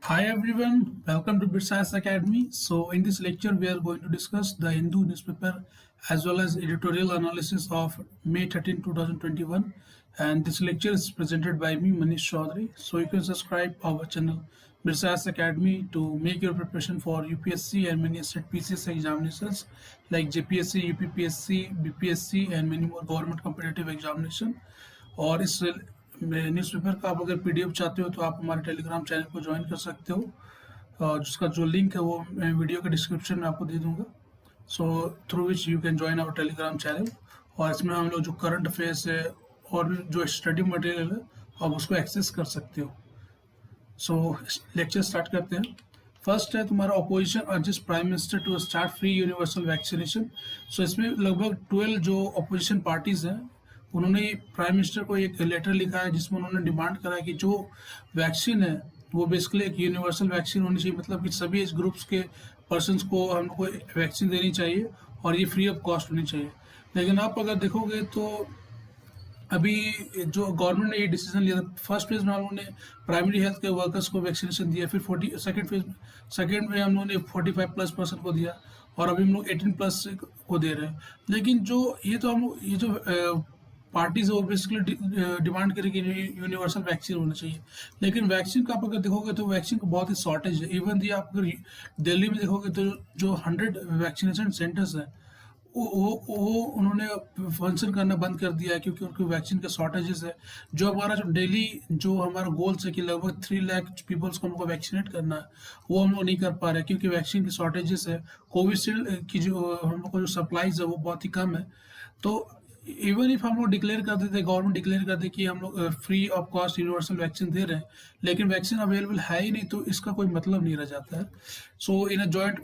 Hi everyone, welcome to BitScience Academy. So in this lecture we are going to discuss the Hindu newspaper as well as editorial analysis of May 13, 2021, and this lecture is presented by me Manish Chaudhary. So you can subscribe our channel BitScience Academy to make your preparation for UPSC and many state PCS examinations like JPSC, UPPSC, BPSC and many more government competitive examination. और इस newspaper का आप अगर PDF चाहते हो तो आप हमारे टेलीग्राम चैनल को ज्वाइन कर सकते हो, जिसका जो लिंक है वो मैं वीडियो के डिस्क्रिप्शन में आपको दे दूंगा। So through which you can join our Telegram channel, और इसमें हम लोग जो करंट अफेयर्स है और भी जो स्टडी मटेरियल है आप उसको एक्सेस कर सकते हो। सो लेक्चर स्टार्ट करते हैं। फर्स्ट है तुम्हारा opposition urges prime minister to start free universal vaccination. So इसमें लगभग 12 जो अपोजिशन पार्टीज हैं उन्होंने प्राइम मिनिस्टर को एक लेटर लिखा है जिसमें उन्होंने डिमांड करा कि जो वैक्सीन है वो बेसिकली एक यूनिवर्सल वैक्सीन होनी चाहिए, मतलब कि सभी एज ग्रुप्स के पर्सन्स को हमको वैक्सीन देनी चाहिए और ये फ्री ऑफ कॉस्ट होनी चाहिए। लेकिन आप अगर देखोगे तो अभी जो गवर्नमेंट ने ये डिसीजन लिया था, फर्स्ट फेज में हम लोगों ने प्राइमरी हेल्थ के वर्कर्स को वैक्सीनेशन दिया, फिर 40 सेकेंड में हम लोगों ने 45+ % को दिया और अभी हम लोग 18+ को दे रहे हैं। लेकिन जो ये जो पार्टीज है वो बेसिकली डिमांड करें कि यूनिवर्सल वैक्सीन होना चाहिए। लेकिन वैक्सीन का आप अगर देखोगे तो वैक्सीन का बहुत ही शॉर्टेज है। इवन दी आप अगर दिल्ली में देखोगे तो जो 100 वैक्सीनेशन सेंटर्स हैं वो उन्होंने फंक्शन करना बंद कर दिया है क्योंकि उनकी वैक्सीन के शॉर्टेजेस है। जो हमारा जो डेली जो हमारा गोल्स है कि लगभग 3 लाख पीपल्स को हमको वैक्सीनेट करना है वो हम लोग नहीं कर पा रहे हैं क्योंकि वैक्सीन की शॉर्टेजेस है। कोविशील्ड की जो हम लोग को जो सप्लाईज है वो बहुत ही कम है। तो इवन इफ हम लोग डिक्लेयर कर देते, गवर्नमेंट डिक्लेयर कर दे कि हम लोग free of cost universal vaccine दे रहे हैं, लेकिन वैक्सीन अवेलेबल है ही नहीं, तो इसका कोई मतलब नहीं रह जाता है। So in a joint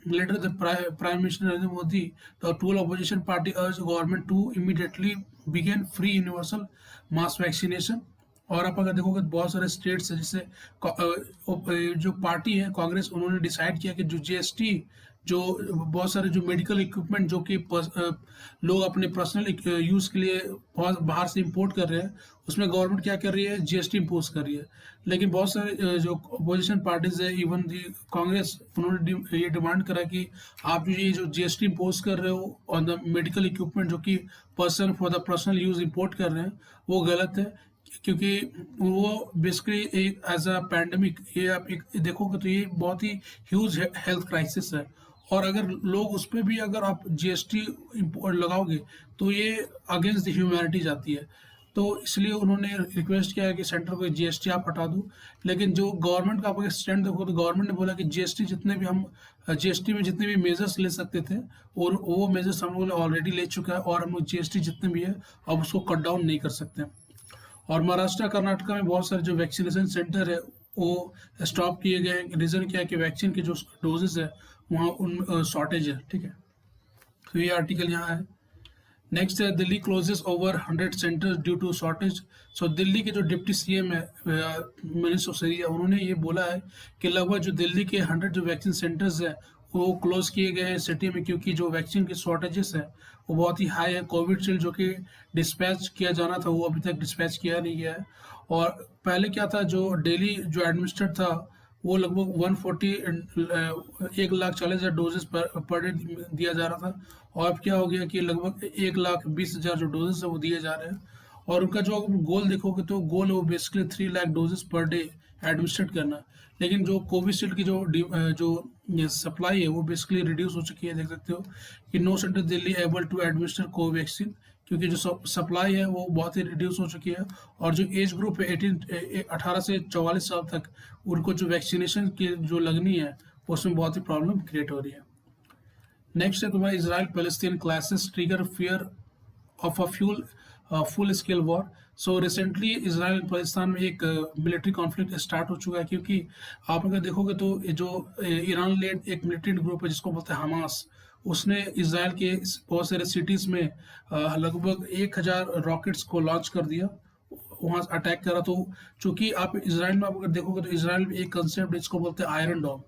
letter the prime minister Narendra Modi the 12 opposition party urge government to immediately begin free universal mass vaccination. और आप अगर देखोगे तो बहुत सारे स्टेट्स है जैसे जो पार्टी है कांग्रेस, उन्होंने डिसाइड किया कि जो जीएसटी जो बहुत सारे जो मेडिकल इक्विपमेंट जो कि लोग अपने पर्सनल यूज के लिए बहुत बाहर से इंपोर्ट कर रहे हैं उसमें गवर्नमेंट क्या कर रही है, जीएसटी इम्पोज कर रही है। लेकिन बहुत सारे जो अपोजिशन पार्टीज है, इवन दी कांग्रेस, उन्होंने ये डिमांड करा कि आप ये जो जीएसटी इम्पोज कर रहे हो ऑन द मेडिकल इक्विपमेंट जो कि person for the personal use import कर रहे हैं वो गलत है, क्योंकि वो बेसिकली एक एज अ पैंडमिक, ये आप एक देखोगे तो ये बहुत ही ह्यूज हेल्थ क्राइसिस है। और अगर लोग उस पर भी अगर आप जीएसटी लगाओगे तो ये अगेंस्ट द ह्यूमैनिटी जाती है। तो इसलिए उन्होंने रिक्वेस्ट किया है कि सेंटर को जीएसटी आप हटा दो। लेकिन जो गवर्नमेंट का आप अगर स्टैंड देखो तो गवर्नमेंट ने बोला कि जीएसटी में जितने भी मेजर्स ले सकते थे और वो मेजर्स हम लोगों ने ऑलरेडी ले चुका है और हम लोग जीएसटी जितने भी है अब उसको कट डाउन नहीं कर सकते। और महाराष्ट्र कर्नाटका में बहुत सारे जो वैक्सीनेशन सेंटर है वो स्टॉप किए गए हैं। रीजन क्या है कि वैक्सीन के जो डोजेस है वहाँ उन शॉर्टेज है। ठीक है, तो ये आर्टिकल यहाँ है। नेक्स्ट है Delhi closes over 100 centres due to shortage. So Delhi के जो डिप्टी सीएम है मनीष सिसोदिया, उन्होंने ये बोला है कि लगभग जो दिल्ली के 100 जो वैक्सीन सेंटर्स है वो क्लोज किए गए हैं सिटी में क्योंकि जो वैक्सीन की शॉर्टेजेस है वो बहुत ही हाई है। कोविशील्ड जो कि डिस्पैच किया जाना था वो अभी तक डिस्पैच किया नहीं गया है। और पहले क्या था, जो डेली जो एडमिनिस्ट्रेट था वो लगभग 1,40,000 डोजेस पर डे दिया जा रहा था, और अब क्या हो गया कि लगभग 1,20,000 जो डोजेस है वो दिए जा रहे हैं। और उनका जो गोल देखोगे तो गोल है वो basically 3 lakh doses per day administrate करना। लेकिन जो कोविशील्ड की जो सप्लाई है वो बेसिकली रिड्यूस हो चुकी है। देख सकते हो कि no centre Delhi able to administer Covaxin, क्योंकि जो सप्लाई है वो बहुत ही रिड्यूस हो चुकी है। और जो एज ग्रुप है 18 से 44 साल तक, उनको जो वैक्सीनेशन की जो लगनी है उसमें बहुत ही प्रॉब्लम क्रिएट हो रही है। नेक्स्ट है तुम्हारा Israel Palestine classes trigger fear of a full scale war. So recently Israel और पाकिस्तान में एक मिलिट्री कॉन्फ्लिक्ट स्टार्ट हो चुका है, क्योंकि आप अगर देखोगे तो जो ईरान लेड एक मिलिट्री ग्रुप है जिसको बोलते हैं हमास, उसने इसराइल के बहुत सारे सिटीज में लगभग 1,000 रॉकेट्स को लॉन्च कर दिया, वहाँ अटैक करा। तो चूंकि आप इसराइल में आप अगर देखोगे तो इसराइल में एक कंसेप्ट जिसको बोलते हैं आयरन डॉम,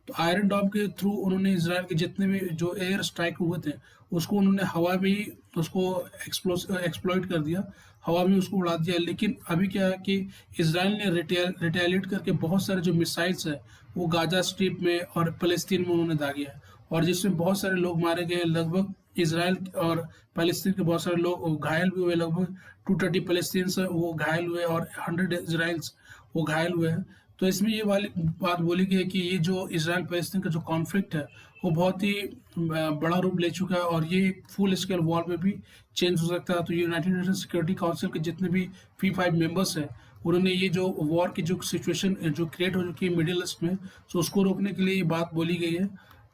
तो आयरन डॉम के थ्रू उन्होंने इसराइल के जितने भी जो एयर स्ट्राइक हुए थे उसको उन्होंने हवा में ही उसको एक्सप्लॉइट कर दिया। हवा में उसको उड़ा दिया। लेकिन अभी क्या है कि इसराइल ने रिटेलिएट करके बहुत सारे जो मिसाइल्स है वो गाजा स्ट्रिप में और फ़लस्तीन में उन्होंने दागे हैं, और जिसमें बहुत सारे लोग मारे गए। लगभग इसराइल और फ़लस्तीन के बहुत सारे लोग घायल भी हुए। लगभग 230 फ़लस्तीनियंस वो घायल हुए और 100 इसराइल्स वो घायल हुए हैं। तो इसमें ये वाली बात बोली गई है कि ये जो इसराइल फ़लस्तीन का जो कॉन्फ्लिक्ट है वो बहुत ही बड़ा रूप ले चुका है, और ये फुल स्केल वॉर में भी चेंज हो सकता है। तो यूनाइटेड नेशन सिक्योरिटी काउंसिल के जितने भी P5 मेंबर्स हैं, उन्होंने ये जो वॉर की जो सिचुएशन जो क्रिएट हो चुकी है मिडिल ईस्ट में, तो उसको रोकने के लिए ये बात बोली गई है।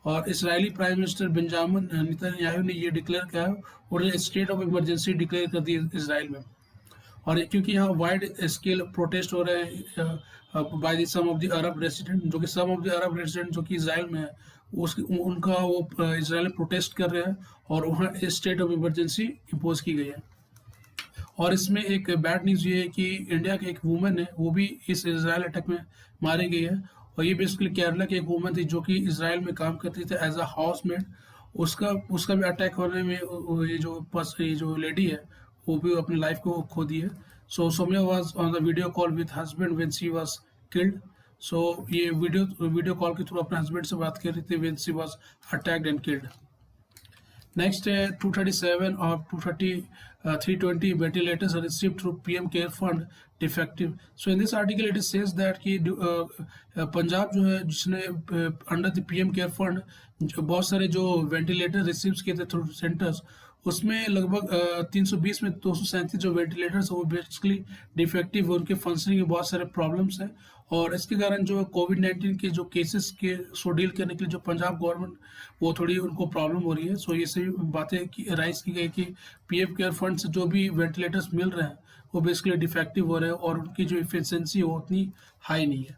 और Israeli prime minister Benjamin Netanyahu ने ये डिक्लेयर किया है, उन्होंने स्टेट ऑफ इमरजेंसी डिक्लेयर कर दी इसराइल में। और क्योंकि यहाँ वाइड स्केल प्रोटेस्ट हो रहे हैं by the some of the Arab resident, जो कि some of the Arab resident जो कि इसराइल में है, उनका वो इसराइल में प्रोटेस्ट कर रहे हैं, और वहाँ स्टेट ऑफ इमरजेंसी इम्पोज की गई है। और इसमें एक बैड न्यूज़ ये है कि इंडिया के एक वुमेन है, वो भी इस इसराइल अटैक में मारी गई है। और ये बेसिकली केरला की एक वुमेन थी जो कि इसराइल में काम करती थी एज अ हाउसमेड। उसका उसका भी अटैक होने में ये जो लेडी है वो भी अपनी लाइफ को खो दी है। So Saumya was on the video call with husband when she was killed. So ये वीडियो कॉल के थ्रू अपने हस्बैंड से बात कर रही थी when she was attacked and killed. Next, 237 of 320 ventilators are received through PM Care Fund defective. So in this article it says that कि पंजाब जो है जिसने under the PM Care Fund बहुत सारे जो वेंटिलेटर रिसीव किए थे थ्रू सेंटर्स, उसमें लगभग 320 में 237 जो वेंटिलेटर्स वो बेसिकली डिफेक्टिव है, उनके फंक्शनिंग में बहुत सारे प्रॉब्लम्स हैं। और इसके कारण जो कोविड-19 के जो केसेस के सो डील करने के लिए जो पंजाब गवर्नमेंट वो थोड़ी उनको प्रॉब्लम हो रही है। सो ये सभी बातें की राइज की गई कि PM केयर फंड से जो भी वेंटिलेटर्स मिल रहे हैं वो बेसिकली डिफेक्टिव हो रहे हैं और उनकी जो इफिशिएंसी है वो उतनी हाई नहीं है।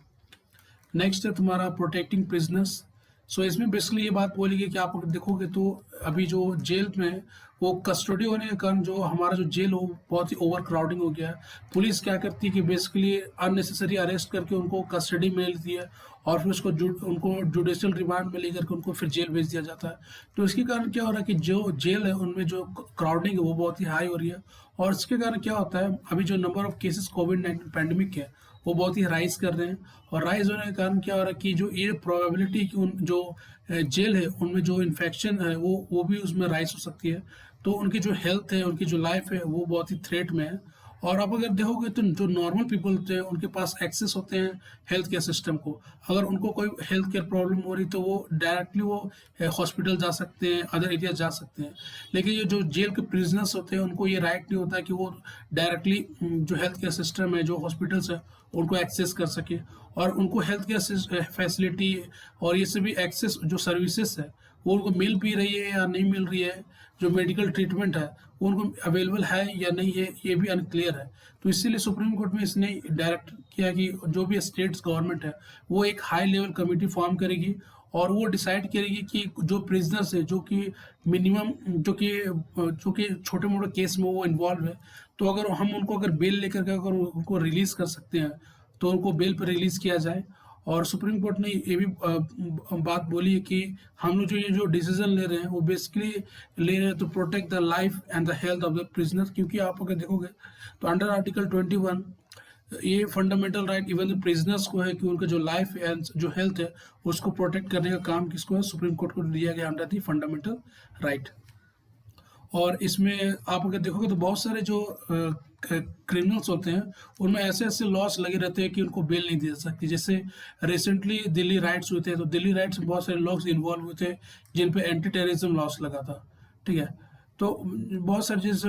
नेक्स्ट है तुम्हारा प्रोटेक्टिंग प्रिजनर्स। सो इसमें बेसिकली ये बात बोली गई कि आप अगर देखोगे तो अभी जो जेल में वो कस्टडी होने के कारण जो हमारा जो जेल हो बहुत ही ओवर क्राउडिंग हो गया है। पुलिस क्या करती है कि बेसिकली अननेसेसरी अरेस्ट करके उनको कस्टडी में लेती है और फिर उनको जुडिशियल रिमांड में लेकर के उनको फिर जेल भेज दिया जाता है। तो इसके कारण क्या हो रहा है कि जो जेल है उनमें जो क्राउडिंग है वो बहुत ही हाई हो रही है, और इसके कारण क्या होता है अभी जो number of cases covid pandemic है वो बहुत ही राइज कर रहे हैं। और राइज होने के कारण क्या हो रहा है कि जो ये प्रोबेबिलिटी कि उन जो जेल है उनमें जो इन्फेक्शन है वो भी उसमें राइज हो सकती है। तो उनकी जो हेल्थ है, उनकी जो लाइफ है वो बहुत ही थ्रेट में है। और अब अगर देखोगे तो जो नॉर्मल पीपल होते हैं उनके पास एक्सेस होते हैं हेल्थ केयर सिस्टम को। अगर उनको कोई हेल्थ केयर प्रॉब्लम हो रही तो वो डायरेक्टली वो हॉस्पिटल जा सकते हैं, अदर एरिया जा सकते हैं। लेकिन ये जो जेल के प्रिजनर्स होते हैं उनको ये राइट नहीं होता कि वो डायरेक्टली जो हेल्थ केयर सिस्टम है, जो हॉस्पिटल्स है, उनको एक्सेस कर सके। और उनको हेल्थ केयर फैसिलिटी और ये सभी एक्सेस जो सर्विसेज है वो उनको मिल भी रही है या नहीं मिल रही है, जो मेडिकल ट्रीटमेंट है वो उनको अवेलेबल है या नहीं है, ये भी अनक्लियर है। तो इसीलिए सुप्रीम कोर्ट में इसने डायरेक्ट किया कि जो भी स्टेट्स गवर्नमेंट है वो एक हाई लेवल कमेटी फॉर्म करेगी और वो डिसाइड करेगी कि जो प्रिजनर्स है जो कि मिनिमम जो कि छोटे मोटे केस में वो इन्वॉल्व है, तो अगर हम उनको अगर बेल लेकर के अगर उनको रिलीज कर सकते हैं तो उनको बेल पर रिलीज किया जाए। और सुप्रीम कोर्ट ने ये भी बात बोली है कि हम लोग ये जो डिसीजन ले रहे हैं वो बेसिकली ले रहे हैं to protect the life and the health of the prisoner. क्योंकि आप अगर देखोगे तो अंडर आर्टिकल 21 ये fundamental right even the prisoners को है कि उनका जो लाइफ एंड जो हेल्थ है उसको प्रोटेक्ट करने का काम किसको है, सुप्रीम कोर्ट को दिया गया अंडर द फंडामेंटल राइट। और इसमें आप अगर देखोगे तो बहुत सारे जो क्रिमिनल्स होते हैं उनमें ऐसे ऐसे लॉस लगे रहते हैं कि उनको बेल नहीं दी जा सकती। जैसे रिसेंटली दिल्ली राइट्स हुए थे, तो दिल्ली राइट्स में बहुत सारे लोग इन्वॉल्व हुए थे जिन पे एंटी टेररिज्म लॉस लगा था, ठीक है। तो बहुत सारे जैसे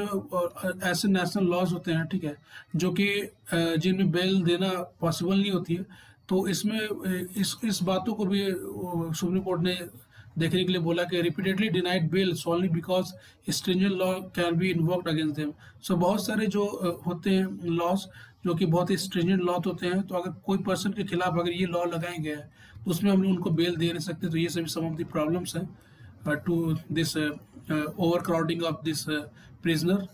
ऐसे नेशनल लॉज होते हैं, ठीक है, जो कि जिनमें बेल देना पॉसिबल नहीं होती है। तो इसमें इस बातों को भी सुप्रीम कोर्ट ने देखने के लिए बोला कि repeatedly denied bail solely because stringent law can be invoked against them. So बहुत सारे जो होते हैं लॉज जो कि बहुत ही स्ट्रिंजेंट लॉ होते हैं, तो अगर कोई पर्सन के खिलाफ अगर ये लॉ लगाए गए हैं तो उसमें हम लोग उनको बेल दे नहीं सकते। तो ये सभी सम ऑफ द प्रॉब्लम्स हैं to this overcrowding of this prisoner.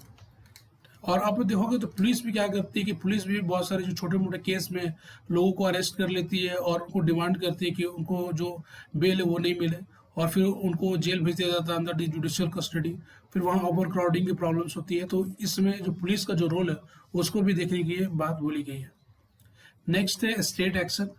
और आप देखोगे तो पुलिस भी क्या करती है कि पुलिस भी बहुत सारे जो छोटे मोटे केस में लोगों को अरेस्ट कर लेती है और उनको डिमांड करती है कि उनको जो बेल है वो नहीं मिले। और फिर उनको जेल भेज दिया जाता है अंदर दी जुडिशियल कस्टडी। फिर वहाँ ओवर क्राउडिंग की प्रॉब्लम्स होती है, तो इसमें जो पुलिस का जो रोल है उसको भी देखने की ये बात बोली गई है। नेक्स्ट है स्टेट एक्शन।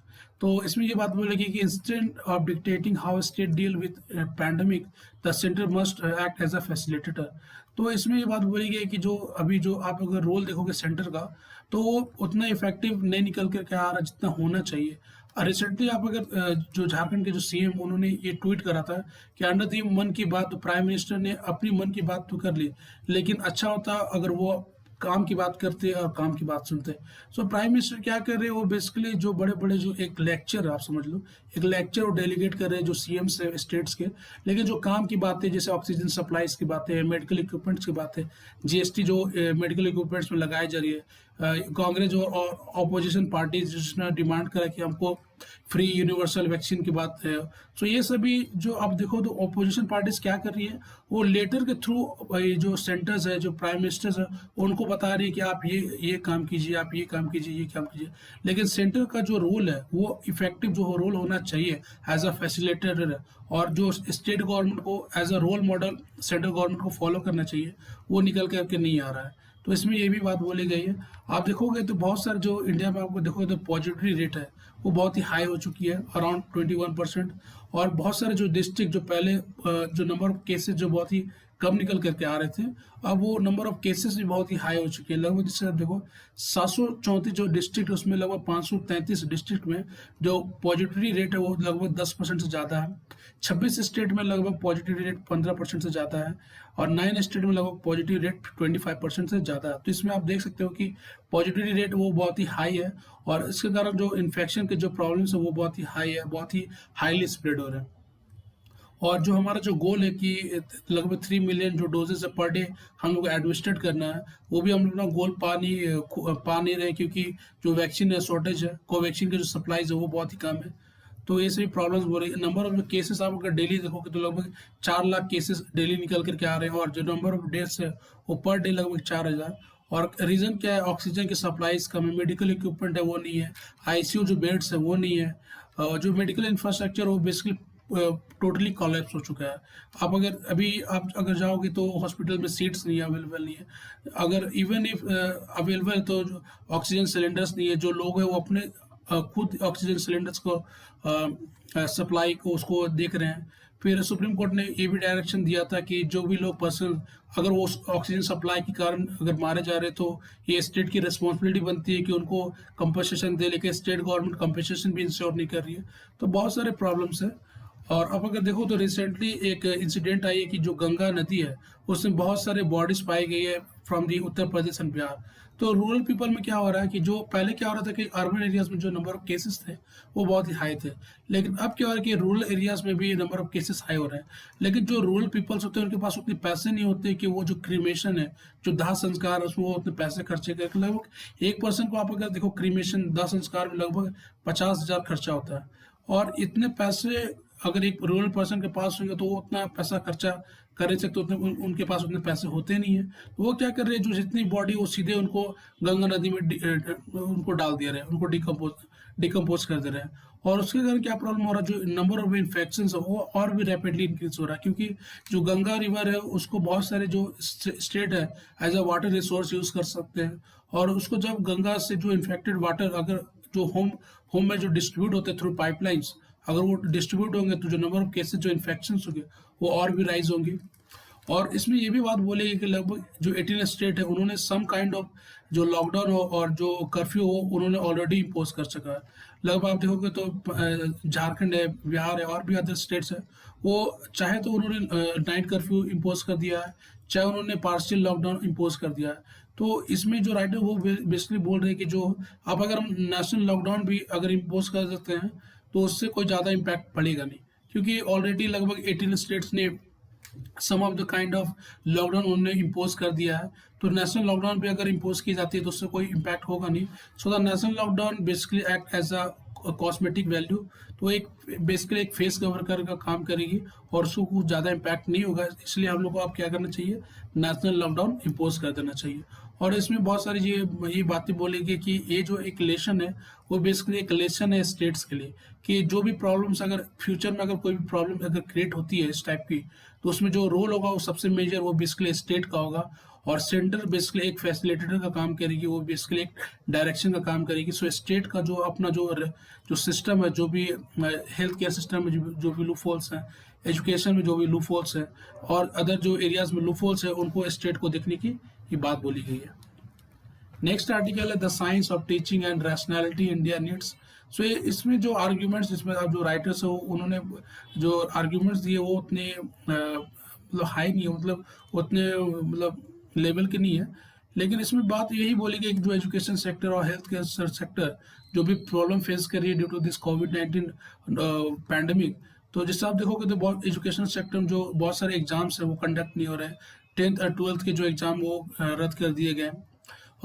तो इसमें ये बात बोलेगी कि instead of dictating how state deal with pandemic, the centre must act as a facilitator. तो इसमें ये बात बोलेगी कि जो अभी जो आप अगर रोल देखोगे सेंटर का, तो वो उतना इफेक्टिव नहीं निकल कर आ रहा जितना होना चाहिए। रिसेंटली आप अगर जो झारखंड के जो सीएम उन्होंने ये ट्वीट करा था कि अंडर दी मन की बात, तो प्राइम मिनिस्टर ने अपनी मन की बात तो कर ली, लेकिन अच्छा होता अगर वो काम की बात करते हैं और काम की बात सुनते हैं। सो प्राइम मिनिस्टर क्या कर रहे हैं, वो बेसिकली जो बड़े बड़े जो एक लेक्चर आप समझ लो, एक लेक्चर वो डेलीगेट कर रहे हैं जो सीएम से स्टेट्स के, लेकिन जो काम की बातें जैसे ऑक्सीजन सप्लाईज की बातें, मेडिकल इक्विपमेंट्स की बातें, जीएसटी जो मेडिकल इक्विपमेंट्स में लगाई जा रही है, कांग्रेस और ऑपोजिशन पार्टी जिसने डिमांड करा कि हमको फ्री यूनिवर्सल वैक्सीन की बात है। सो ये सभी जो आप देखो तो ऑपोजिशन पार्टीज क्या कर रही है, वो लेटर के थ्रू जो सेंटर्स है, जो प्राइम मिनिस्टर्स है, उनको बता रही है कि आप ये काम कीजिए, आप ये काम कीजिए, ये काम कीजिए। लेकिन सेंटर का जो रोल है वो इफेक्टिव जो रोल होना चाहिए एज अ फैसिलिटेटर है, और जो स्टेट गवर्नमेंट को as a role model central government को फॉलो करना चाहिए, वो निकल करके नहीं आ रहा है। तो इसमें ये भी बात बोली गई है। आप देखोगे तो बहुत सारे जो इंडिया में आपको देखोगे तो पॉजिटिविटी रेट है वो बहुत ही हाई हो चुकी है, अराउंड 21%। और बहुत सारे जो डिस्ट्रिक्ट जो पहले जो नंबर ऑफ केसेस जो बहुत ही कम निकल करके आ रहे थे, अब वो नंबर ऑफ केसेस भी बहुत ही हाई हो चुकी है। लगभग जैसे आप देखो 734 जो डिस्ट्रिक्ट है उसमें लगभग 533 डिस्ट्रिक्ट में जो पॉजिटिविटी रेट है वो लगभग 10% से ज़्यादा है। 26 स्टेट में लगभग पॉजिटिविटी रेट 15% से ज़्यादा है, और 9 स्टेट में लगभग पॉजिटिव रेट 25% से ज़्यादा है। तो इसमें आप देख सकते हो कि पॉजिटिविटी रेट वो बहुत ही हाई है, और इसके कारण जो इन्फेक्शन के जो प्रॉब्लम्स है वो बहुत ही हाई है, बहुत ही हाईली स्प्रेड हो रहे हैं। और जो हमारा जो गोल है कि लगभग 3 मिलियन जो डोजेज है पर डे हम लोग एडमिनिस्ट्रेट करना है, वो भी हम लोग अपना गोल पा नहीं रहे, क्योंकि जो वैक्सीन है शॉर्टेज है, कोवैक्सीन की जो सप्लाईज है वो बहुत ही कम है। तो ये सभी प्रॉब्लम्स हो रही है। नंबर ऑफ केसेस आप अगर डेली देखोगे तो लगभग 4 लाख केसेस डेली निकल करके आ रहे हैं, और जो नंबर ऑफ डेथ्स है वो पर डे लगभग 4000। और रीज़न क्या है, ऑक्सीजन की सप्लाईज कम है, मेडिकल इक्विपमेंट है वो नहीं है, आईसीयू जो बेड्स है वो नहीं है, जो मेडिकल इंफ्रास्ट्रक्चर वो बेसिकली टोटली कॉलेप्स हो चुका है। आप अगर जाओगे तो हॉस्पिटल में सीट्स नहीं है, अवेलेबल नहीं है। अगर इवन इफ अवेलेबल तो ऑक्सीजन सिलेंडर्स नहीं है, जो लोग हैं वो अपने खुद ऑक्सीजन सिलेंडर्स को सप्लाई को उसको देख रहे हैं। फिर सुप्रीम कोर्ट ने ये भी डायरेक्शन दिया था कि जो भी लोग पर्सन अगर वो ऑक्सीजन सप्लाई के कारण अगर मारे जा रहे, तो ये स्टेट की रिस्पॉन्सिबिलिटी बनती है कि उनको कंपनसेशन दे, लेकिन स्टेट गवर्नमेंट कंपनसेशन भी इंश्योर नहीं कर रही है। तो बहुत सारे प्रॉब्लम्स है। और अब अगर देखो तो रिसेंटली एक इंसिडेंट आई है कि जो गंगा नदी है उसमें बहुत सारे बॉडीज पाई गई है from the Uttar Pradesh and Bihar. तो रूरल पीपल में क्या हो रहा है कि जो पहले क्या हो रहा था कि अर्बन एरियाज में जो नंबर ऑफ केसेस थे वो बहुत ही हाई थे, लेकिन अब क्या हो रहा है कि रूरल एरियाज में भी नंबर ऑफ केसेस हाई हो रहे हैं। लेकिन जो रूरल पीपल्स होते हैं उनके पास उतने पैसे नहीं होते कि वो जो क्रीमेशन है, जो दाह संस्कार है, उसमें वो उतने पैसे खर्चे करके लगभग एक पर्सन को आप अगर देखो क्रीमेशन दाह संस्कार में लगभग 50,000 खर्चा होता है। और इतने पैसे अगर एक रूरल पर्सन के पास होंगे तो वो उतना पैसा खर्चा कर नहीं सकते, उतने उनके पास उतने पैसे होते नहीं है। तो वो क्या कर रहे हैं, जो जितनी बॉडी वो सीधे उनको गंगा नदी में उनको डाल दे रहे हैं, उनको डिकम्पोज कर दे रहे हैं। और उसके कारण क्या प्रॉब्लम हो रहा है, जो नंबर ऑफ इन्फेक्शन है वो और भी रैपिडली इंक्रीज हो रहा है, क्योंकि जो गंगा रिवर है उसको बहुत सारे जो स्टेट है as a water resource use कर सकते हैं। और उसको जब गंगा से जो इन्फेक्टेड वाटर अगर जो होम में जो डिस्ट्रीब्यूट होते हैं थ्रू पाइपलाइंस, अगर वो डिस्ट्रीब्यूट होंगे तो जो नंबर ऑफ केसेस जो इन्फेक्शन होंगे वो और भी राइज होंगी। और इसमें ये भी बात बोलेगी कि लगभग जो 18 स्टेट है उन्होंने सम काइंड ऑफ जो लॉकडाउन हो और जो कर्फ्यू हो उन्होंने ऑलरेडी इम्पोज कर सका है। लगभग आप देखोगे तो झारखंड है, बिहार है, और भी अदर स्टेट्स है, वो चाहे तो उन्होंने नाइट कर्फ्यू इम्पोज कर दिया है, चाहे उन्होंने पार्शियल लॉकडाउन इम्पोज कर दिया है। तो इसमें जो राइटर वो बेसिकली बोल रहे हैं कि जो अब अगर हम नेशनल लॉकडाउन भी अगर इम्पोज कर सकते हैं तो उससे कोई ज़्यादा इम्पैक्ट पड़ेगा नहीं, क्योंकि ऑलरेडी लगभग 18 स्टेट्स ने some of the kind of lockdown उन्होंने इम्पोज कर दिया है। तो नेशनल लॉकडाउन भी अगर इम्पोज की जाती है तो उससे कोई इम्पैक्ट होगा नहीं। So the national lockdown basically act as a cosmetic value, तो एक बेसिकली एक फेस कवर कर का काम करेगी और उसको कुछ ज़्यादा इम्पैक्ट नहीं होगा। इसलिए हम लोग को अब क्या करना चाहिए, नेशनल लॉकडाउन इम्पोज कर देना चाहिए। और इसमें बहुत सारी ये बातें बोलेगी कि ये जो एक लेसन है वो बेसिकली एक लेसन है स्टेट्स के लिए, कि जो भी प्रॉब्लम्स अगर फ्यूचर में अगर कोई भी प्रॉब्लम अगर क्रिएट होती है इस टाइप की, तो उसमें जो रोल होगा वो सबसे मेजर वो बेसिकली स्टेट का होगा, और सेंटर बेसिकली एक फैसिलिटेटर का काम करेगी, वो बेसिकली एक डायरेक्शन का काम करेगी। सो स्टेट का जो अपना जो सिस्टम है, जो भी हेल्थ केयर सिस्टम में जो भी लूप होल्स हैं, एजुकेशन में जो भी लूप होल्स है, और अदर जो एरियाज में लूप होल्स है, उनको स्टेट को देखने की ये बात बोली गई है। नेक्स्ट आर्टिकल है the science of teaching and rationality India needs. So इसमें जो आर्ग्यूमेंट्स, इसमें अब जो राइटर्स है उन्होंने जो आर्ग्यूमेंट्स दिए वो उतने मतलब हाई नहीं है, मतलब उतने मतलब लेवल के नहीं है, लेकिन इसमें बात यही बोली गई कि जो एजुकेशन सेक्टर और हेल्थ केयर सेक्टर जो भी प्रॉब्लम फेस कर रही है ड्यू टू दिस कोविड-19 पैंडेमिक, तो जैसे आप देखोगे तो बहुत एजुकेशन सेक्टर में जो बहुत सारे एग्जाम्स हैं वो कंडक्ट नहीं हो रहे हैं। 10th और 12th के जो एग्ज़ाम वो रद्द कर दिए गए हैं,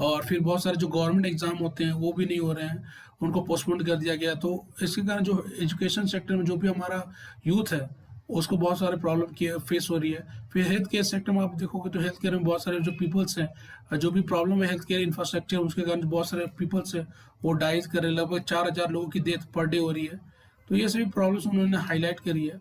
और फिर बहुत सारे जो गवर्नमेंट एग्जाम होते हैं वो भी नहीं हो रहे हैं, उनको पोस्टपोन कर दिया गया। तो इसके कारण जो एजुकेशन सेक्टर में जो भी हमारा यूथ है उसको बहुत सारे प्रॉब्लम की फेस हो रही है। फिर हेल्थ केयर सेक्टर में आप देखोगे तो हेल्थ केयर में बहुत सारे जो पीपल्स हैं, जो भी प्रॉब्लम है हेल्थ केयर इंफ्रास्ट्रक्चर, उसके कारण बहुत सारे पीपल्स हैं वो डाइज कर रहे हैं, लगभग 4,000 लोगों की डेथ पर डे हो रही है। तो ये सभी प्रॉब्लम्स उन्होंने हाईलाइट करी है।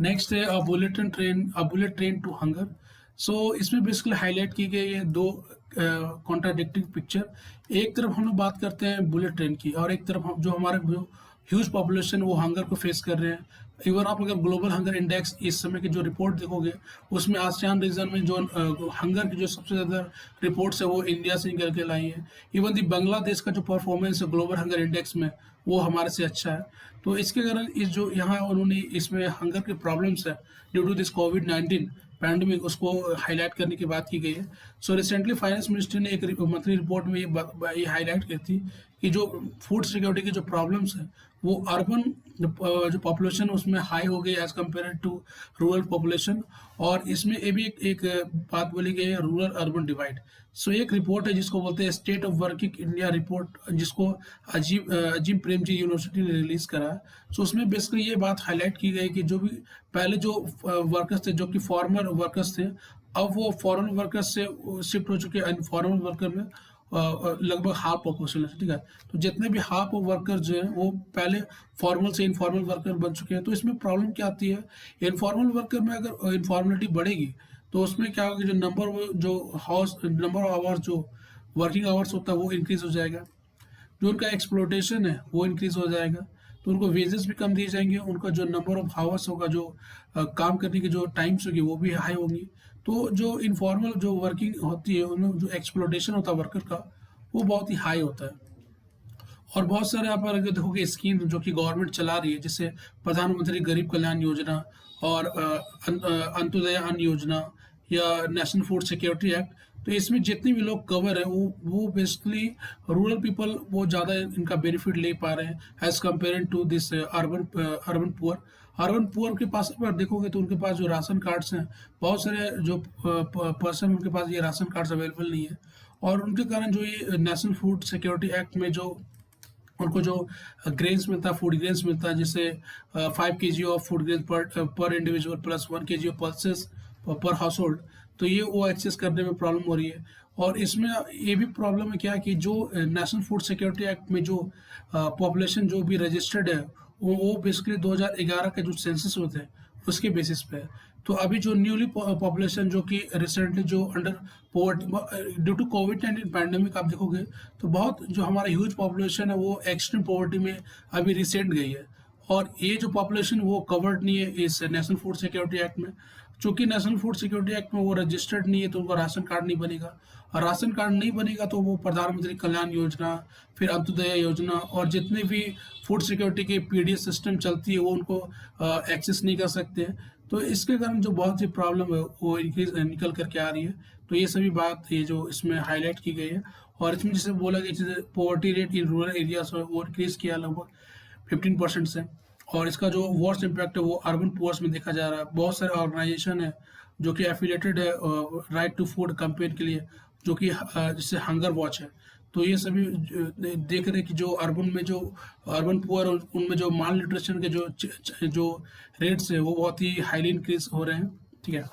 नेक्स्ट है a bullet train to hunger. So इसमें बेसिकली हाईलाइट की गई है दो कॉन्ट्राडिक्टिंग पिक्चर। एक तरफ हम लोग बात करते हैं बुलेट ट्रेन की, और एक तरफ हम जो हमारे जो ह्यूज पॉपुलेशन वो हंगर को फेस कर रहे हैं। इवन आप अगर ग्लोबल हंगर इंडेक्स इस समय की जो रिपोर्ट देखोगे, उसमें आसियान रीजन में जो हंगर की जो सबसे ज़्यादा रिपोर्ट्स है वो इंडिया से निकल के लाई है। इवन दी बांग्लादेश का जो परफॉर्मेंस है ग्लोबल हंगर इंडेक्स में वो हमारे से अच्छा है। तो इसके कारण इस जो यहाँ उन्होंने इसमें हंगर के प्रॉब्लम्स है ड्यू टू दिस कोविड-19 पैंडेमिक, उसको हाईलाइट करने की बात की गई है। सो रिसेंटली फाइनेंस मिनिस्ट्री ने एक मंथली रिपोर्ट में ये हाईलाइट की थी कि जो फूड सिक्योरिटी की जो प्रॉब्लम्स है वो अर्बन जो पॉपुलेशन है उसमें हाई हो गई as compare to rural population, और इसमें ये भी एक बात बोली गई है रूरल अर्बन डिवाइड। सो एक रिपोर्ट है जिसको बोलते हैं state of working India report, जिसको अजीम प्रेमजी यूनिवर्सिटी ने रिलीज करा है। सो उसमें बेसिकली ये बात हाईलाइट की गई कि जो भी पहले जो वर्कर्स थे जो कि फॉर्मर वर्कर्स थे, अब वो फॉरेन वर्कर्स से शिफ्ट हो चुके हैं इनफॉर्मल वर्कर में, लगभग हाफ पॉपुलेशन है, ठीक है। तो जितने भी हाफ वर्कर्स जो हैं वो पहले फॉर्मल से इनफॉर्मल वर्कर बन चुके हैं। तो इसमें प्रॉब्लम क्या आती है, इनफॉर्मल वर्कर में अगर इनफॉर्मेलिटी बढ़ेगी तो उसमें क्या होगा, जो नंबर ऑफ आवर्स जो वर्किंग आवर्स होता है वो इंक्रीज हो जाएगा, जो उनका एक्सप्लोटेशन है वो इंक्रीज हो जाएगा, तो उनको वेजेस भी कम दिए जाएंगे, उनका जो नंबर ऑफ आवर्स होगा, जो काम करने की जो टाइम्स होगी वो भी हाई होंगी। तो जो इनफॉर्मल जो वर्किंग होती है उनमें जो एक्सप्लोटेशन होता है वर्कर का वो बहुत ही हाई होता है। और बहुत सारे आप अगर देखोगे स्कीम जो कि गवर्नमेंट चला रही है, जैसे प्रधानमंत्री गरीब कल्याण योजना और अंत्योदय अन्न योजना या नेशनल फूड सिक्योरिटी एक्ट, तो इसमें जितने भी लोग कवर है वो बेसिकली रूरल पीपल वो ज़्यादा इनका बेनिफिट ले पा रहे हैं as compare to this urban poor. Urban poor के पास अगर देखोगे तो उनके पास जो राशन कार्ड्स हैं, बहुत सारे जो पर्सन उनके पास ये राशन कार्ड्स अवेलेबल नहीं है, और उनके कारण जो ये नेशनल फूड सिक्योरिटी एक्ट में जो उनको जो ग्रेन्स मिलता है, फूड ग्रेन्स मिलता है, जैसे 5 kg ऑफ फूड ग्रेन पर individual plus 1 kg of pulses पर हाउस होल्ड, तो ये वो एक्सेस करने में प्रॉब्लम हो रही है। और इसमें ये भी प्रॉब्लम है क्या कि जो नेशनल फूड सिक्योरिटी एक्ट में जो पॉपुलेशन जो भी रजिस्टर्ड है वो बेसिकली 2011 के जो सेंसस होते हैं उसके बेसिस पे है। तो अभी जो न्यूली पॉपुलेशन जो कि रिसेंटली जो अंडर पोवर्टी ड्यू टू कोविड-19 पैंडेमिक आप देखोगे तो बहुत जो हमारा ह्यूज पॉपुलेशन है वो एक्सट्रीम पॉवर्टी में अभी रिसेंट गई है, और ये जो पॉपुलेशन वो कवर्ड नहीं है इस नेशनल फूड सिक्योरिटी एक्ट में। चूंकि नेशनल फूड सिक्योरिटी एक्ट में वो रजिस्टर्ड नहीं है तो उनको राशन कार्ड नहीं बनेगा, और राशन कार्ड नहीं बनेगा तो वो प्रधानमंत्री कल्याण योजना, फिर अंत्योदय योजना और जितने भी फूड सिक्योरिटी की पीडीएस सिस्टम चलती है वो उनको एक्सेस नहीं कर सकते। तो इसके कारण जो बहुत सी प्रॉब्लम है वो निकल करके आ रही है। तो ये सभी बात ये जो इसमें हाईलाइट की गई है, और इसमें जैसे बोला गया जैसे poverty rate in rural areas वो इंक्रीज किया लगभग 15% से, और इसका जो वर्स्ट इम्पैक्ट है वो अर्बन पुअर्स में देखा जा रहा है। बहुत सारे ऑर्गेनाइजेशन है जो कि एफिलेटेड है राइट टू फूड कैंपेन के लिए, जो कि जैसे हंगर वॉच है। तो ये सभी देख रहे हैं कि जो अर्बन पुअर उनमें जो माल न्यूट्रिशन के जो रेट्स है वो बहुत ही हाईली इंक्रीज हो रहे हैं, ठीक है।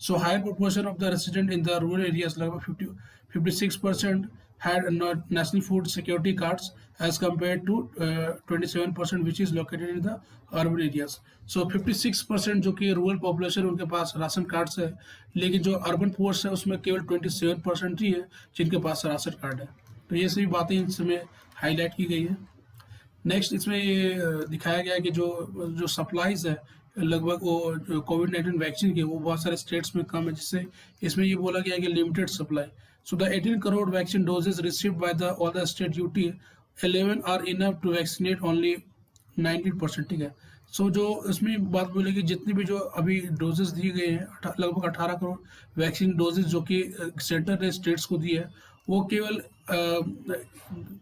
So higher proportion of the resident in the rural areas, लगभग 56% had not national food security cards as compared to 27% which is located in the urban areas. So 56% जो कि रूरल पॉपुलेशन उनके पास ration cards है, लेकिन जो urban force है उसमें केवल 27% ही है जिनके पास राशन कार्ड है। तो ये सभी बातें इसमें हाईलाइट की गई है। नेक्स्ट इसमें ये दिखाया गया है कि जो जो सप्लाईज है लगभग वो कोविड-19 वैक्सीन के वो बहुत सारे स्टेट्स में कम है, जिससे इसमें ये बोला गया है कि limited supply. So the 18 crore vaccine doses received by the all the state UT 11 are enough to vaccinate only 19%। ठीक है। सो जो इसमें बात बोले कि जितनी भी जो अभी डोजेस दिए गए हैं लगभग 18 करोड़ वैक्सीन डोजेस जो कि सेंटर ने स्टेट्स को दी है, वो केवल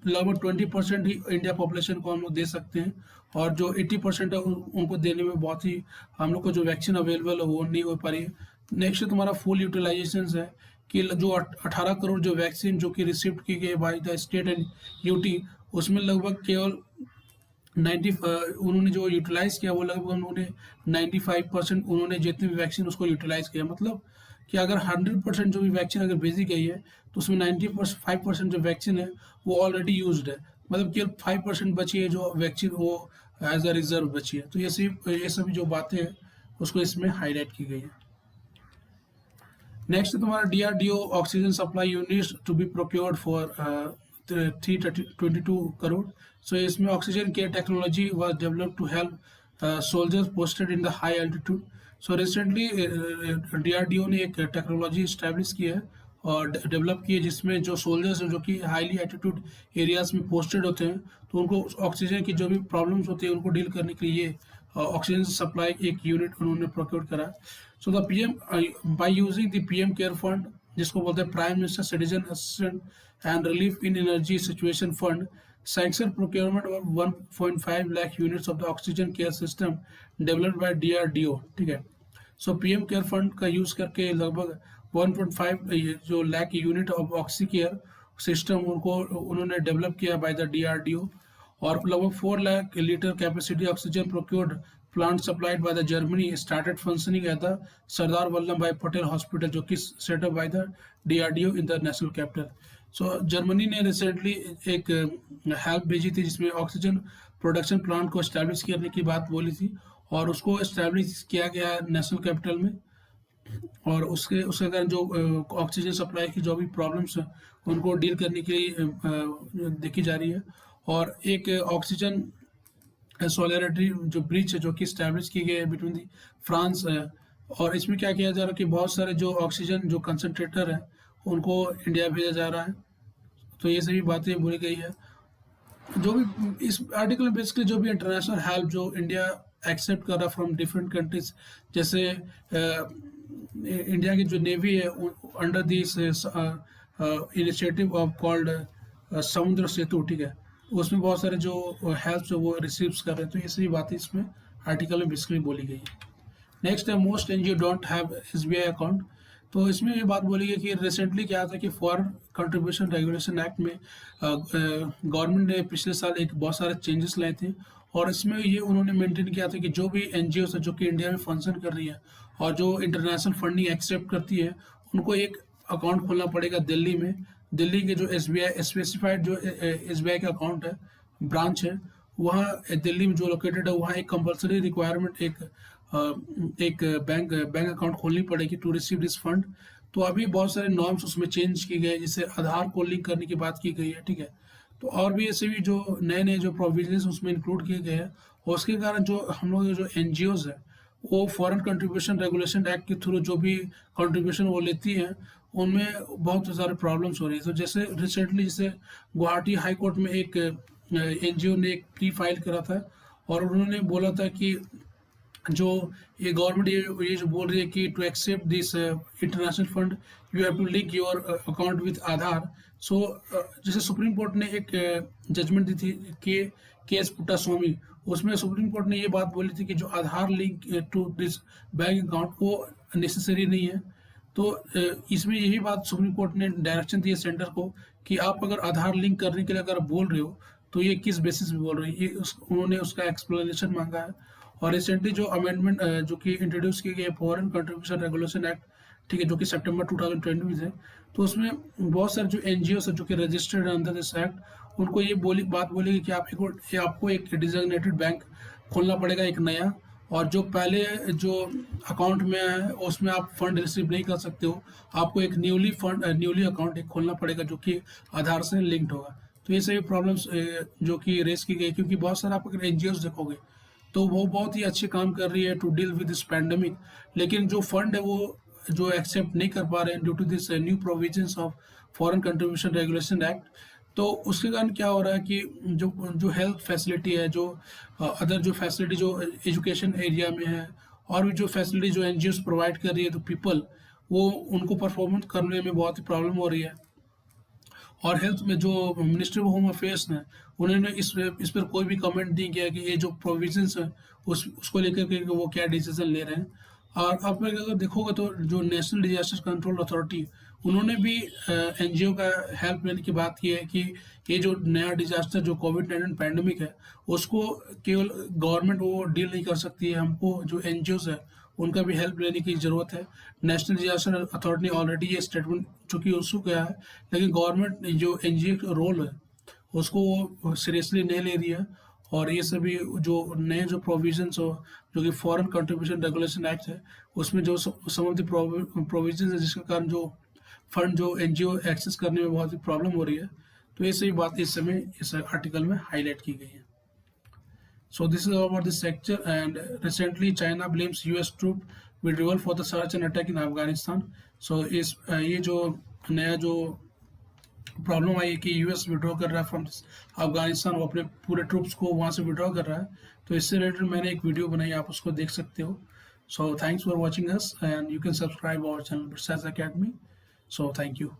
लगभग 20% ही इंडिया पॉपुलेशन को हम लोग दे सकते हैं, और जो 80% है उनको देने में बहुत ही हम लोग को जो वैक्सीन अवेलेबल है वो नहीं हो पा रही है। नेक्स्ट तुम्हारा फुल यूटिलाइजेशन है कि जो 18 करोड़ जो वैक्सीन जो कि रिसीव की गई by the state and UT, उसमें लगभग केवल 90 उन्होंने जो यूटिलाइज किया वो लगभग उन्होंने 95% उन्होंने जितनी भी वैक्सीन उसको यूटिलाइज किया। मतलब कि अगर 100% जो भी वैक्सीन अगर भेजी गई है तो उसमें 95% जो वैक्सीन है वो ऑलरेडी यूज्ड है, मतलब केवल 5% बची है जो वैक्सीन वो एज अ रिजर्व बची है। तो ये सभी जो बातें हैं उसको इसमें हाईलाइट की गई है। नेक्स्ट तुम्हारा DRDO oxygen supply units to be procured for 322 crore. So इसमें oxygen care technology was developed to help soldiers posted in the high altitude. So recently DRDO ने एक टेक्नोलॉजी इस्टेब्लिश की है और डेवलप की है जिसमें जो सोल्जर्स हैं जो कि हाईली एल्टीट्यूड एरियाज में पोस्टेड होते हैं, तो उनको ऑक्सीजन की जो भी प्रॉब्लम्स होती है उनको डील करने के लिए ऑक्सीजन सप्लाई एक यूनिट उन्होंने प्रोक्योर करा। So the PM by using the PM care fund, जिसको बोलते हैं prime minister citizen assistance and relief in energy situation fund, sanction procurement of 1.5 lakh units of the oxygen care system developed by DRDO। ठीक है। सो PM care fund का use करके लगभग 1.5 जो lakh unit of oxy care system उनको उन्होंने develop किया bye the DRDO, और लगभग 4 lakh litre capacity oxygen procured plant supplied by the Germany started functioning at the Sardar Vallabh Bhai Patel hospital, जो कि set up by the DRDO in the national capital. So Germany ने recently एक help भेजी थी जिसमें ऑक्सीजन प्रोडक्शन प्लांट को एस्टैब्लिश करने की बात बोली थी, और उसको एस्टैब्लिश किया गया नेशनल कैपिटल में, और उसके कारण जो ऑक्सीजन सप्लाई की जो भी प्रॉब्लम्स हैं उनको डील करने के लिए देखी जा रही है। और एक ऑक्सीजन सोलिडरिटी जो ब्रिज है जो कि स्टैब्लिश की गई है बिटवीन दी फ्रांस और इसमें क्या किया जा रहा है कि बहुत सारे जो ऑक्सीजन जो कंसनट्रेटर है उनको इंडिया भेजा जा रहा है। तो ये सभी बातें बोली गई है। जो भी इस आर्टिकल में बेसिकली जो भी इंटरनेशनल हेल्प जो इंडिया एक्सेप्ट कर रहा है फ्रॉम डिफरेंट कंट्रीज, जैसे इंडिया की जो नेवी है under this initiative of called समुद्र सेतु, ठीक है, उसमें बहुत सारे जो हेल्प है वो रिसीव्स कर रहे हैं। तो ये सभी बातें इसमें आर्टिकल में बेसिकली बोली गई है। नेक्स्ट है most NGO don't have SBI account. तो इसमें ये बात बोली गई कि रिसेंटली क्या था कि फॉरेन कंट्रीब्यूशन रेगुलेशन एक्ट में गवर्नमेंट ने पिछले साल एक बहुत सारे चेंजेस लाए थे, और इसमें ये उन्होंने मेंटेन किया था कि जो भी NGO है जो कि इंडिया में फंक्शन कर रही है और जो इंटरनेशनल फंडिंग एक्सेप्ट करती है उनको एक अकाउंट खोलना पड़ेगा दिल्ली में। दिल्ली के जो SBI स्पेसिफाइड जो SBI का अकाउंट है ब्रांच है वहाँ दिल्ली में जो लोकेटेड है वहाँ एक कंपलसरी रिक्वायरमेंट एक बैंक अकाउंट खोलनी पड़ेगी टू रिसीव दिस फंड। तो अभी बहुत सारे नॉर्म्स उसमें चेंज किए गए, जिससे आधार को लिंक करने की बात की गई है, ठीक है। तो और भी ऐसे भी जो नए जो प्रोविजंस उसमें इंक्लूड किए गए हैं, और उसके कारण जो हम लोग जो NGOs है वो फॉरेन कंट्रीब्यूशन रेगुलेशन एक्ट के थ्रू जो भी कंट्रीब्यूशन वो लेती हैं उनमें बहुत सारे प्रॉब्लम्स हो रही है। तो जैसे रिसेंटली जैसे गुवाहाटी हाई कोर्ट में एक NGO ने एक प्री फाइल करा था और उन्होंने बोला था कि जो ये गवर्नमेंट ये जो बोल रही है कि to accept this international fund you have to link your account with Aadhaar. So जैसे सुप्रीम कोर्ट ने एक जजमेंट दी थी केएस पुट्टास्वामी, उसमें सुप्रीम कोर्ट ने ये बात बोली थी कि जो Aadhaar link to this bank account वो नेसेसरी नहीं है। तो इसमें यही बात सुप्रीम कोर्ट ने डायरेक्शन दी है सेंटर को कि आप अगर आधार लिंक करने के लिए अगर बोल रहे हो तो ये किस बेसिस पे बोल रहे हैं, ये उन्होंने उसका एक्सप्लेनेशन मांगा है। और रिसेंटली जो अमेंडमेंट जो कि इंट्रोड्यूस की गई फॉरेन कंट्रीब्यूशन रेगुलेशन एक्ट ठीक है, जो कि सितंबर 2020 में थे। तो उसमें बहुत सारे जो एनजीओ है जो कि रजिस्टर्ड अंडर दिस एक्ट, उनको ये बात बोली कि आपको एक डिजिग्नेटेड बैंक खोलना पड़ेगा, एक नया, और जो पहले जो अकाउंट में है उसमें आप फंड रिसीव नहीं कर सकते हो, आपको एक न्यूली अकाउंट एक खोलना पड़ेगा जो कि आधार से लिंक्ड होगा। तो ये सभी प्रॉब्लम्स जो कि रेस की गई, क्योंकि बहुत सारे आप अगर एनजीओ देखोगे तो वो बहुत ही अच्छे काम कर रही है to deal with this pandemic, लेकिन जो फंड है वो जो एक्सेप्ट नहीं कर पा रहे हैं due to this new provisions of foreign contribution regulation act. तो उसके कारण क्या हो रहा है कि जो जो हेल्थ फैसिलिटी है, जो अदर जो फैसिलिटी जो एजुकेशन एरिया में है, और भी जो फैसिलिटी जो एनजीओ प्रोवाइड कर रही है तो पीपल, वो उनको परफॉर्मेंस करने में बहुत ही प्रॉब्लम हो रही है। और हेल्थ में जो मिनिस्ट्री ऑफ होम अफेयर्स ने, उन्होंने इस पर कोई भी कमेंट नहीं किया कि ये जो प्रोविजंस है उसको लेकर के वो क्या डिसीजन ले रहे हैं। और आप अगर देखोगे तो जो नेशनल डिजास्टर कंट्रोल अथॉरिटी, उन्होंने भी एनजीओ का हेल्प लेने की बात की है कि ये जो नया डिजास्टर जो कोविड-19 पैंडमिक है, उसको केवल गवर्नमेंट वो डील नहीं कर सकती है, हमको जो एनजीओज है उनका भी हेल्प लेने की ज़रूरत है। नेशनल डिजास्टर अथॉरिटी ने ऑलरेडी ये स्टेटमेंट चूँकि इशू किया है, लेकिन गवर्नमेंट जो एनजीओ का रोल है उसको वो सीरियसली नहीं ले रही है। और ये सभी जो नए जो प्रोविजंस हो, जो कि फॉरेन कंट्रीब्यूशन रेगुलेशन एक्ट है, उसमें जो सम ऑफ द प्रोविजंस है जिसके कारण जो फंड जो एनजीओ एक्सेस करने में बहुत ही प्रॉब्लम हो रही है। तो ये सही बात इस समय इस आर्टिकल में हाईलाइट की गई है। So this is all about this lecture. And recently China blames US troop withdrawal for the search and attack in Afghanistan. So इस ये जो नया जो प्रॉब्लम आई है कि यूएस विड्रॉ कर रहा है फ्रॉम अफगानिस्तान, वो अपने पूरे ट्रूप्स को वहाँ से विड्रॉ कर रहा है, तो इससे रिलेटेड मैंने एक वीडियो बनाई, आप उसको देख सकते हो। So thanks for watching us and you can subscribe our channel बिरसाइज एकेडमी। So thank you.